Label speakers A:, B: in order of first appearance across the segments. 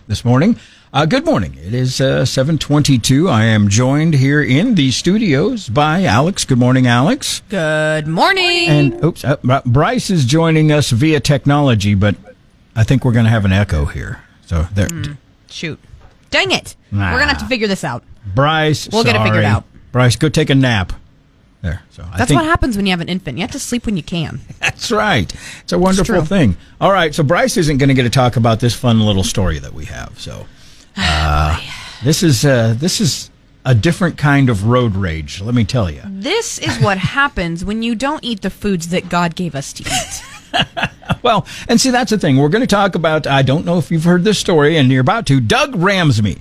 A: this morning. Good morning. It is 7:22. I am joined here in the studios by Alex. Good morning, Alex.
B: Good morning.
A: And Bryce is joining us via technology, but I think we're going to have an echo here. So there.
B: Shoot. Dang it. We're going to have to figure this out.
A: Bryce,
B: We'll get it figured out.
A: Bryce, go take a nap. There. So
B: That's what happens when you have an infant. You have to sleep when you can.
A: That's right. It's a wonderful thing. All right, so Bryce isn't going to get to talk about this fun little story that we have. So this is a different kind of road rage, let me tell you.
B: This is what happens when you don't eat the foods that God gave us to eat.
A: Well, and see, that's the thing. We're going to talk about, I don't know if you've heard this story, and you're about to, Doug Ramsey.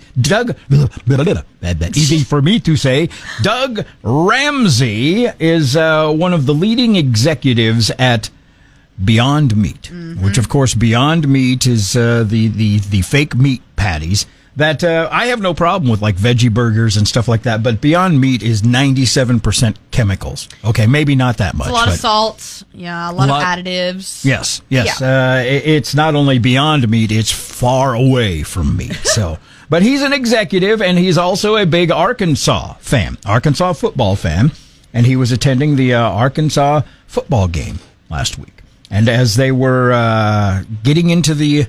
A: Easy for me to say. Doug Ramsey is one of the leading executives at Beyond Meat, which, of course, Beyond Meat is the fake meat patties that I have no problem with, like veggie burgers and stuff like that, but Beyond Meat is 97% chemicals. Okay, maybe not that much.
B: It's a lot of salt, a lot of additives.
A: Yes. It's not only Beyond Meat, it's far away from meat. So, but he's an executive, and he's also a big Arkansas football fan, and he was attending the Arkansas football game last week. And as they were getting into the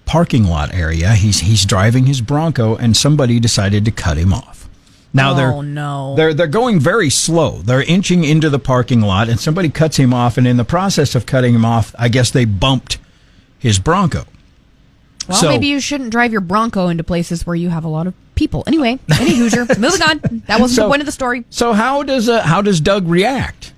A: parking lot area, he's driving his Bronco, and somebody decided to cut him off. Now they're going very slow. They're inching into the parking lot, and somebody cuts him off, and in the process of cutting him off, I guess they bumped his Bronco.
B: Well, maybe you shouldn't drive your Bronco into places where you have a lot of people. Anyway, any Hoosier, moving on. That wasn't the point of the story.
A: So how does Doug react?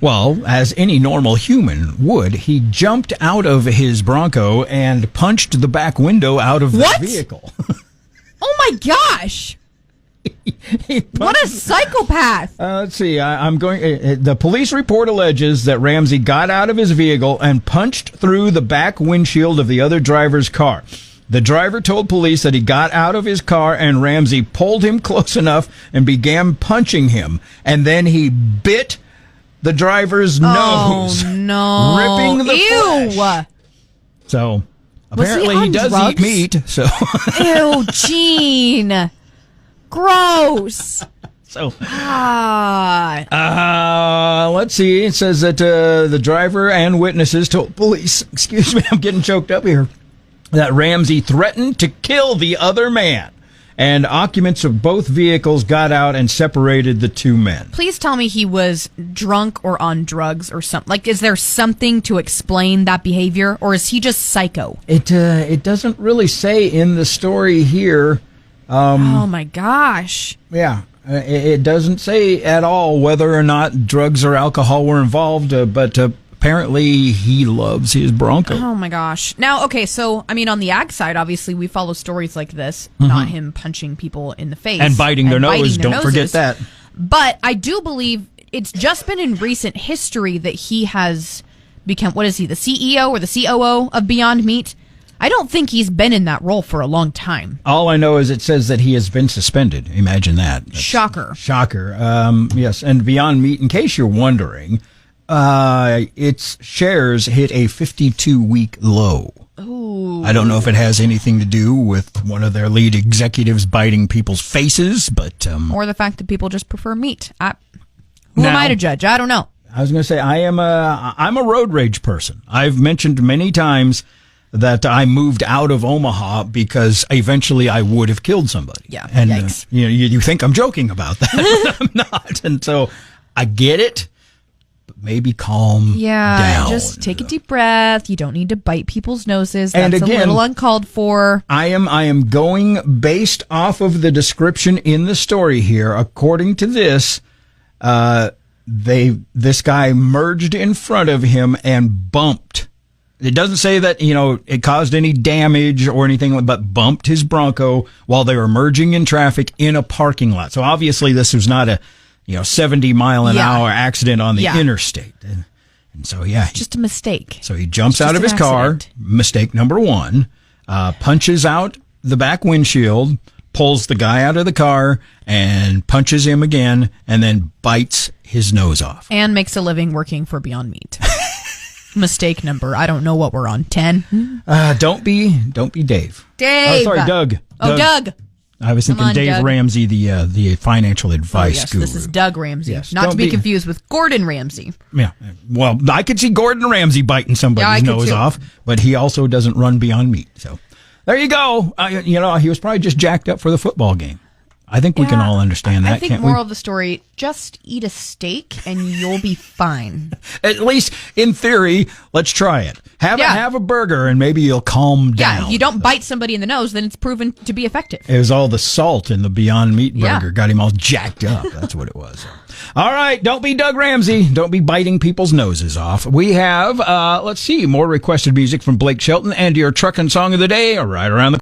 A: Well, as any normal human would, he jumped out of his Bronco and punched the back window out of the vehicle.
B: Oh my gosh! What a psychopath!
A: Let's see. I'm going. The police report alleges that Ramsey got out of his vehicle and punched through the back windshield of the other driver's car. The driver told police that he got out of his car and Ramsey pulled him close enough and began punching him, and then he bit the driver's nose, ripping the flesh. So apparently he does eat meat. So
B: ew, Gene, gross.
A: So let's see. It says that the driver and witnesses told police. Excuse me, I'm getting choked up here. That Ramsey threatened to kill the other man. And occupants of both vehicles got out and separated the two men.
B: Please tell me he was drunk or on drugs or something. Like, is there something to explain that behavior, or is he just psycho?
A: It doesn't really say in the story here.
B: Oh my gosh.
A: Yeah, it doesn't say at all whether or not drugs or alcohol were involved, but apparently he loves his Bronco.
B: Oh my gosh. Now, okay, so, I mean, on the ag side, obviously, we follow stories like this, not him punching people in the face.
A: And biting their nose, don't forget that.
B: But I do believe it's just been in recent history that he has become, what is he, the CEO or the COO of Beyond Meat? I don't think he's been in that role for a long time.
A: All I know is it says that he has been suspended. Imagine that. That's
B: shocker.
A: Yes, and Beyond Meat, in case you're wondering, its shares hit a 52-week low.
B: Ooh.
A: I don't know if it has anything to do with one of their lead executives biting people's faces, but
B: or the fact that people just prefer meat. Who am I to judge? I don't know.
A: I was going to say I'm a road rage person. I've mentioned many times that I moved out of Omaha because eventually I would have killed somebody.
B: Yeah,
A: and
B: yikes.
A: You think I'm joking about that, but I'm not. And so I get it. Maybe calm down.
B: Just take a deep breath. You don't need to bite people's noses.
A: And
B: That's
A: again,
B: a little uncalled for.
A: I am going based off of the description in the story here. According to this, this guy merged in front of him and bumped. It doesn't say that, it caused any damage or anything, but bumped his Bronco while they were merging in traffic in a parking lot. So obviously this was not a 70-mile-an-hour accident on the interstate. And so,
B: just a mistake.
A: So he jumps out of his car, mistake number one, punches out the back windshield, pulls the guy out of the car, and punches him again, and then bites his nose off.
B: And makes a living working for Beyond Meat. mistake number? I don't know what we're on. 10?
A: Don't be Dave.
B: Dave.
A: Oh, sorry, Doug.
B: Oh, Doug.
A: I was thinking
B: on,
A: Dave
B: Doug.
A: Ramsey, the financial advice
B: Yes,
A: guru.
B: this is Doug Ramsey.
A: Yes,
B: Not
A: don't
B: to be
A: be-
B: confused with Gordon Ramsay.
A: Yeah. Well, I could see Gordon Ramsay biting
B: Yeah, I
A: somebody's
B: could
A: nose
B: too.
A: off, but he also doesn't run Beyond Meat. So there you go. He was probably just jacked up for the football game. I think we can all understand that,
B: I think
A: can't
B: moral
A: we?
B: of the story, just eat a steak and you'll be fine.
A: At least in theory, let's try it.
B: Yeah.
A: Have a burger and maybe you'll calm down.
B: Yeah, if you don't bite somebody in the nose, then it's proven to be effective.
A: It was all the salt in the Beyond Meat
B: Yeah.
A: burger got him all jacked up. That's what it was. All right, don't be Doug Ramsey. Don't be biting people's noses off. We have, let's see, more requested music from Blake Shelton and your truckin' song of the day right around the